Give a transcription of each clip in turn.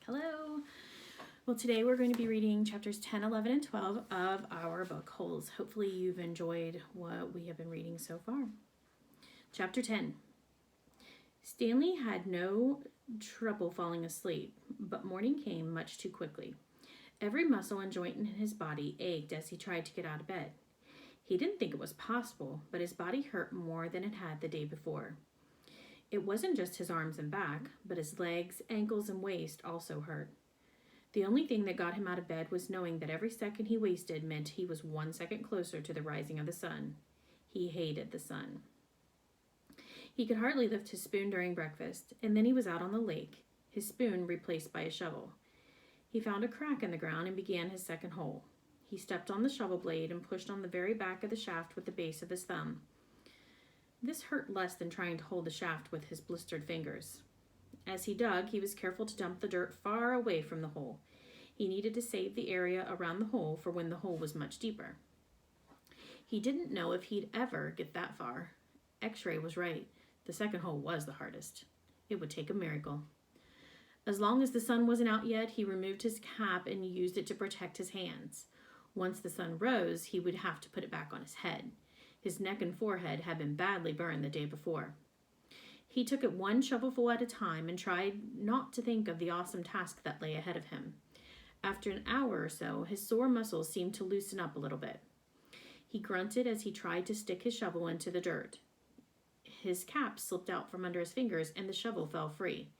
Hello. Well, today we're going to be reading chapters 10, 11, and 12 of our book, Holes. Hopefully you've enjoyed what we have been reading so far. Chapter 10. Stanley had no trouble falling asleep, but morning came much too quickly. Every muscle and joint in his body ached as he tried to get out of bed. He didn't think it was possible, but his body hurt more than it had the day before. It wasn't just his arms and back, but his legs, ankles, and waist also hurt. The only thing that got him out of bed was knowing that every second he wasted meant he was 1 second closer to the rising of the sun. He hated the sun. He could hardly lift his spoon during breakfast, and then he was out on the lake, his spoon replaced by a shovel. He found a crack in the ground and began his second hole. He stepped on the shovel blade and pushed on the very back of the shaft with the base of his thumb. This hurt less than trying to hold the shaft with his blistered fingers. As he dug, he was careful to dump the dirt far away from the hole. He needed to save the area around the hole for when the hole was much deeper. He didn't know if he'd ever get that far. X-ray was right. The second hole was the hardest. It would take a miracle. As long as the sun wasn't out yet, he removed his cap and used it to protect his hands. Once the sun rose, he would have to put it back on his head. His neck and forehead had been badly burned the day before. He took it one shovelful at a time and tried not to think of the awesome task that lay ahead of him. After an hour or so, his sore muscles seemed to loosen up a little bit. He grunted as he tried to stick his shovel into the dirt. His cap slipped out from under his fingers and the shovel fell free.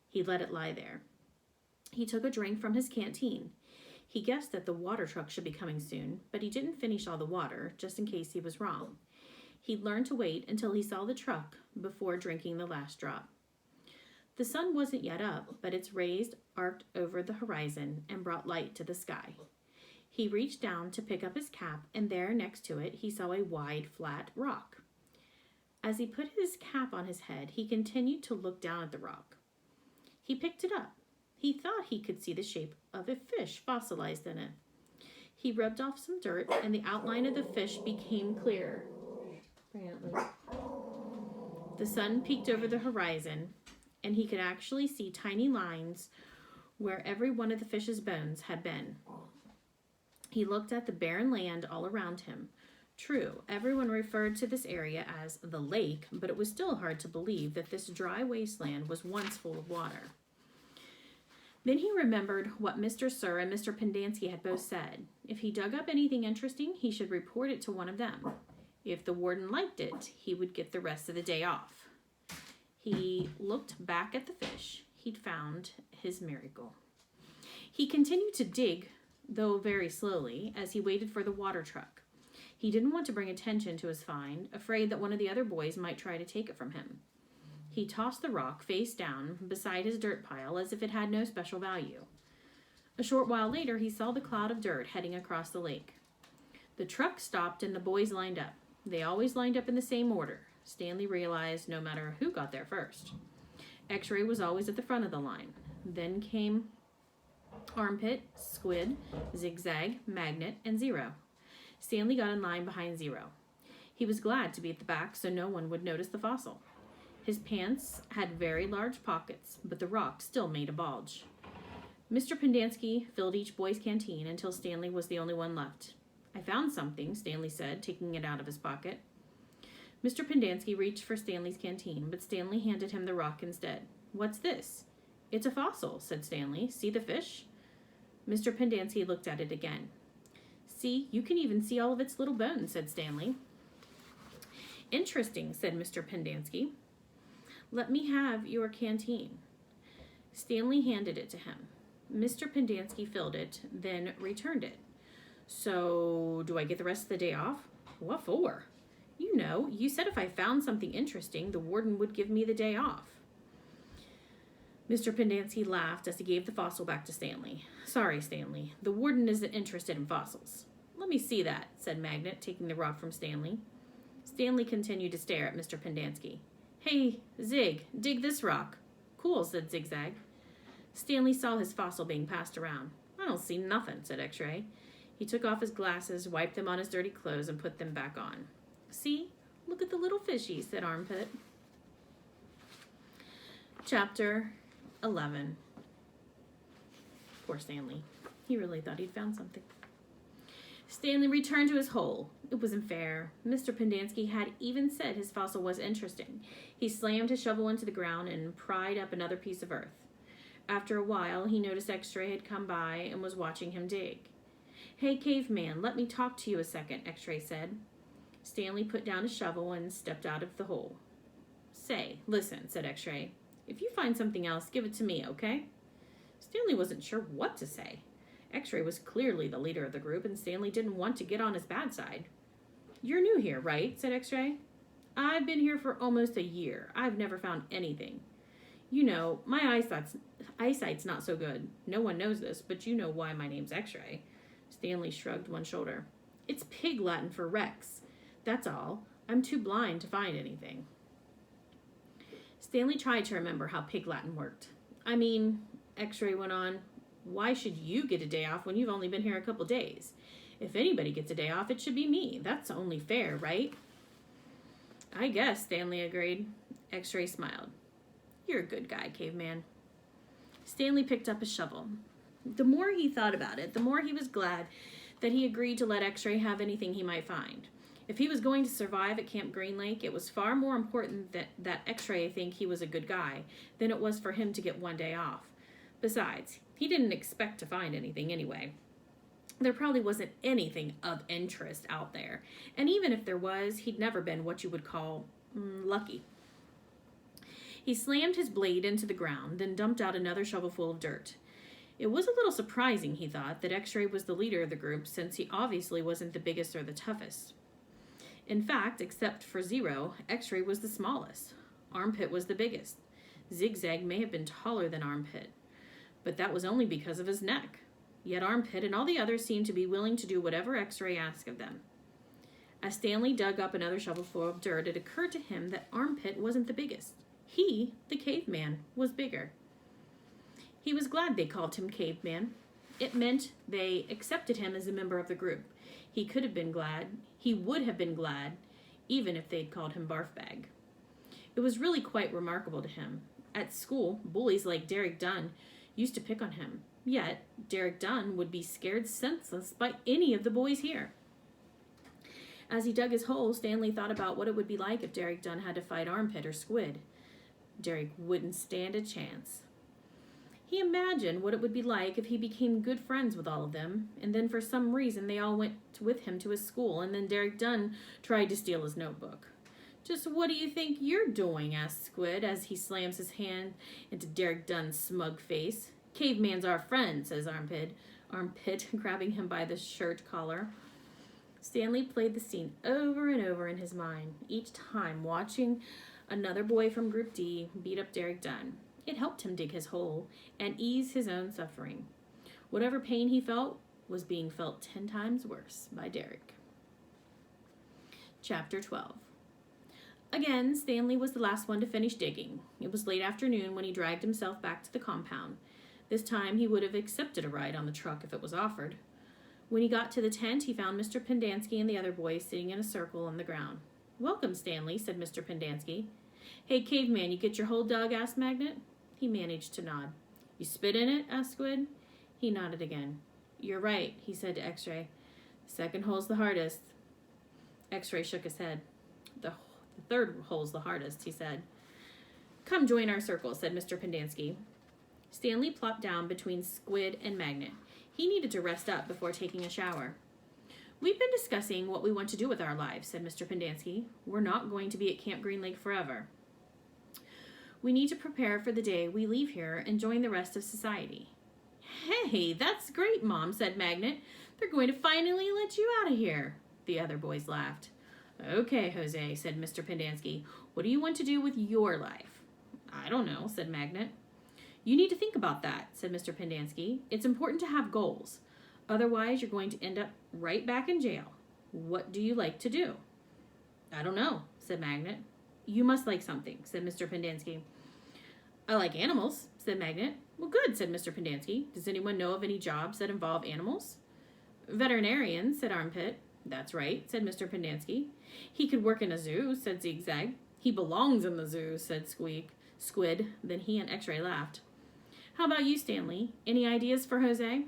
He let it lie there. He took a drink from his canteen. He guessed that the water truck should be coming soon, but he didn't finish all the water, just in case he was wrong. He'd learned to wait until he saw the truck before drinking the last drop. The sun wasn't yet up, but its rays arced over the horizon and brought light to the sky. He reached down to pick up his cap, and there next to it he saw a wide, flat rock. As he put his cap on his head, he continued to look down at the rock. He picked it up. He thought he could see the shape of a fish fossilized in it. He rubbed off some dirt, and the outline of the fish became clearer. The sun peeked over the horizon, and he could actually see tiny lines where every one of the fish's bones had been. He looked at the barren land all around him. True, everyone referred to this area as the lake, but it was still hard to believe that this dry wasteland was once full of water. Then he remembered what Mr. Sir and Mr. Pendanski had both said. If he dug up anything interesting, he should report it to one of them. If the warden liked it, he would get the rest of the day off. He looked back at the fish. He'd found his miracle. He continued to dig, though very slowly, as he waited for the water truck. He didn't want to bring attention to his find, afraid that one of the other boys might try to take it from him. He tossed the rock face down beside his dirt pile as if it had no special value. A short while later, he saw the cloud of dirt heading across the lake. The truck stopped and the boys lined up. They always lined up in the same order. Stanley realized no matter who got there first. X-ray was always at the front of the line. Then came Armpit, Squid, Zigzag, Magnet, and Zero. Stanley got in line behind Zero. He was glad to be at the back so no one would notice the fossil. His pants had very large pockets, but the rock still made a bulge. Mr. Pendanski filled each boy's canteen until Stanley was the only one left. I found something, Stanley said, taking it out of his pocket. Mr. Pendanski reached for Stanley's canteen, but Stanley handed him the rock instead. What's this? It's a fossil, said Stanley. See the fish? Mr. Pendanski looked at it again. See, you can even see all of its little bones, said Stanley. Interesting, said Mr. Pendanski. Let me have your canteen. Stanley handed it to him. Mr. Pendanski filled it, then returned it. So, do I get the rest of the day off? What for? You know, you said if I found something interesting, the warden would give me the day off. Mr. Pendanski laughed as he gave the fossil back to Stanley. Sorry, Stanley. The warden isn't interested in fossils. Let me see that, said Magnet, taking the rock from Stanley. Stanley continued to stare at Mr. Pendanski. Hey, Zig, dig this rock. Cool, said Zigzag. Stanley saw his fossil being passed around. I don't see nothing, said X-ray. He took off his glasses, wiped them on his dirty clothes, and put them back on. See? Look at the little fishy, said Armpit. Chapter 11. Poor Stanley. He really thought he'd found something. Stanley returned to his hole. It wasn't fair. Mr. Pendanski had even said his fossil was interesting. He slammed his shovel into the ground and pried up another piece of earth. After a while, he noticed X-Ray had come by and was watching him dig. "Hey, caveman, let me talk to you a second," X-Ray said. Stanley put down his shovel and stepped out of the hole. "Say, listen," said X-Ray. "If you find something else, give it to me, okay?" Stanley wasn't sure what to say. X-Ray was clearly the leader of the group, and Stanley didn't want to get on his bad side. "You're new here, right?" said X-Ray. "I've been here for almost a year. I've never found anything. You know, my eyesight's not so good. No one knows this, but you know why my name's X-Ray." Stanley shrugged one shoulder. "It's pig Latin for Rex. That's all. I'm too blind to find anything." Stanley tried to remember how pig Latin worked. "I mean," X-Ray went on, "why should you get a day off when you've only been here a couple days? If anybody gets a day off, it should be me. That's only fair, right?" "I guess," Stanley agreed. X-Ray smiled. "You're a good guy, caveman." Stanley picked up his shovel. The more he thought about it, the more he was glad that he agreed to let X-Ray have anything he might find. If he was going to survive at Camp Green Lake, it was far more important that X-Ray think he was a good guy than it was for him to get one day off. Besides, he didn't expect to find anything anyway. There probably wasn't anything of interest out there, and even if there was, he'd never been what you would call lucky. He slammed his blade into the ground, then dumped out another shovelful of dirt. It was a little surprising, he thought, that X-Ray was the leader of the group, since he obviously wasn't the biggest or the toughest. In fact, except for Zero, X-Ray was the smallest. Armpit was the biggest. Zigzag may have been taller than Armpit, but that was only because of his neck. Yet Armpit and all the others seemed to be willing to do whatever X-Ray asked of them. As Stanley dug up another shovelful of dirt, it occurred to him that Armpit wasn't the biggest. He, the caveman, was bigger. He was glad they called him Caveman. It meant they accepted him as a member of the group. He would have been glad, even if they'd called him Barfbag. It was really quite remarkable to him. At school, bullies like Derek Dunn used to pick on him. Yet, Derek Dunn would be scared senseless by any of the boys here. As he dug his hole, Stanley thought about what it would be like if Derek Dunn had to fight Armpit or Squid. Derek wouldn't stand a chance. He imagined what it would be like if he became good friends with all of them, and then for some reason they all went with him to his school, and then Derek Dunn tried to steal his notebook. "Just what do you think you're doing?" asked Squid as he slams his hand into Derek Dunn's smug face. "Caveman's our friend," says Armpit, grabbing him by the shirt collar. Stanley played the scene over and over in his mind, each time watching another boy from Group D beat up Derek Dunn. It helped him dig his hole and ease his own suffering. Whatever pain he felt was being felt 10 times worse by Derek. Chapter 12. Again, Stanley was the last one to finish digging. It was late afternoon when he dragged himself back to the compound. This time he would have accepted a ride on the truck if it was offered. When he got to the tent, he found Mr. Pendanski and the other boys sitting in a circle on the ground. "Welcome, Stanley," said Mr. Pendanski. "Hey, caveman, you get your hole dug?" asked Magnet. He managed to nod. "You spit in it?" asked Squid. He nodded again. "You're right," he said to X-Ray. "Second hole's the hardest." X-Ray shook his head. The third hole's the hardest," he said. "Come join our circle," said Mr. Pendanski. Stanley plopped down between Squid and Magnet. He needed to rest up before taking a shower. "We've been discussing what we want to do with our lives," said Mr. Pendanski. "We're not going to be at Camp Green Lake forever. We need to prepare for the day we leave here and join the rest of society." "Hey, that's great, Mom," said Magnet. "They're going to finally let you out of here." The other boys laughed. "Okay, Jose," said Mr. Pendanski. "What do you want to do with your life?" "I don't know," said Magnet. "You need to think about that," said Mr. Pendanski. "It's important to have goals. Otherwise, you're going to end up right back in jail. What do you like to do?" "I don't know," said Magnet. "You must like something," said Mr. Pendanski. "I like animals," said Magnet. "Well, good," said Mr. Pendanski. "Does anyone know of any jobs that involve animals?" "Veterinarian," said Armpit. "That's right," said Mr. Pendanski. "He could work in a zoo," said Zigzag. "He belongs in the zoo," said Squid. Then he and X-Ray laughed. How about you, Stanley? Any ideas for Jose?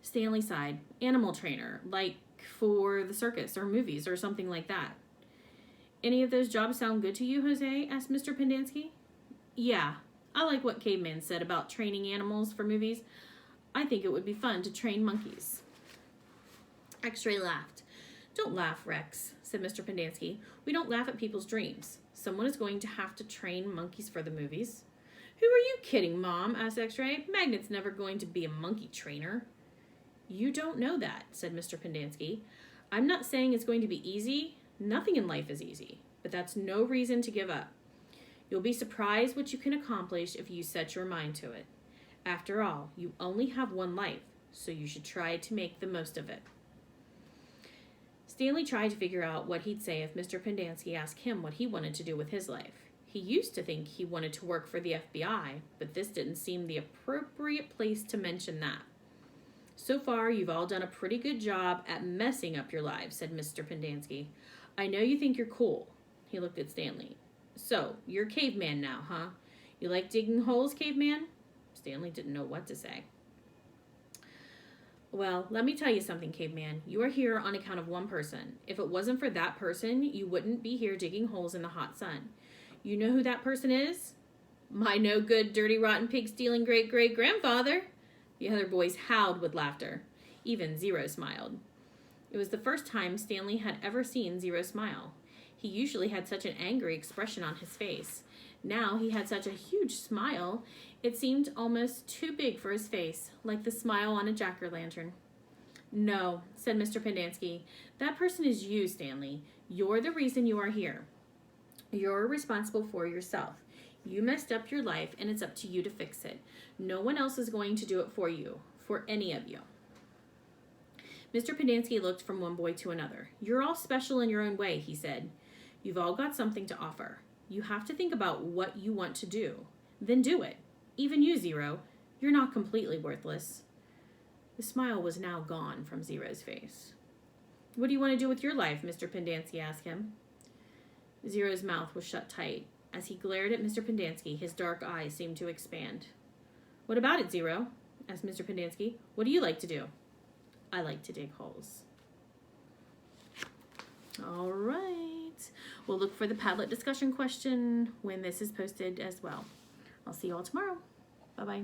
Stanley sighed. Animal trainer, like for the circus or movies or something like that. Any of those jobs sound good to you, Jose? Asked Mr. Pendanski. Yeah, I like what Caveman said about training animals for movies. I think it would be fun to train monkeys. X-Ray laughed. Don't laugh, Rex, said Mr. Pendanski. We don't laugh at people's dreams. Someone is going to have to train monkeys for the movies. Who are you kidding, Mom? Asked X-Ray. Magnet's never going to be a monkey trainer. You don't know that, said Mr. Pendanski. I'm not saying it's going to be easy. Nothing in life is easy, but that's no reason to give up. You'll be surprised what you can accomplish if you set your mind to it. After all, you only have one life, so you should try to make the most of it. Stanley tried to figure out what he'd say if Mr. Pendanski asked him what he wanted to do with his life. He used to think he wanted to work for the FBI, but this didn't seem the appropriate place to mention that. So far, you've all done a pretty good job at messing up your lives, said Mr. Pendanski. I know you think you're cool. He looked at Stanley. So, you're a caveman now, huh? You like digging holes, caveman? Stanley didn't know what to say. Well, let me tell you something, caveman. You are here on account of one person. If it wasn't for that person, you wouldn't be here digging holes in the hot sun. You know who that person is? My no-good, dirty, rotten, pig-stealing great-great-grandfather. The other boys howled with laughter. Even Zero smiled. It was the first time Stanley had ever seen Zero smile. He usually had such an angry expression on his face. Now he had such a huge smile, it seemed almost too big for his face, like the smile on a jack-o'-lantern. No, said Mr. Pendanski. That person is you, Stanley. You're the reason you are here. You're responsible for yourself. You messed up your life, and it's up to you to fix it. No one else is going to do it for you, for any of you. Mr. Pendanski looked from one boy to another. You're all special in your own way, he said. You've all got something to offer. You have to think about what you want to do. Then do it. Even you, Zero. You're not completely worthless. The smile was now gone from Zero's face. What do you want to do with your life? Mr. Pendanski asked him. Zero's mouth was shut tight. As he glared at Mr. Pendanski, his dark eyes seemed to expand. What about it, Zero? Asked Mr. Pendanski. What do you like to do? I like to dig holes. All right. We'll look for the Padlet discussion question when this is posted as well. I'll see you all tomorrow. Bye-bye.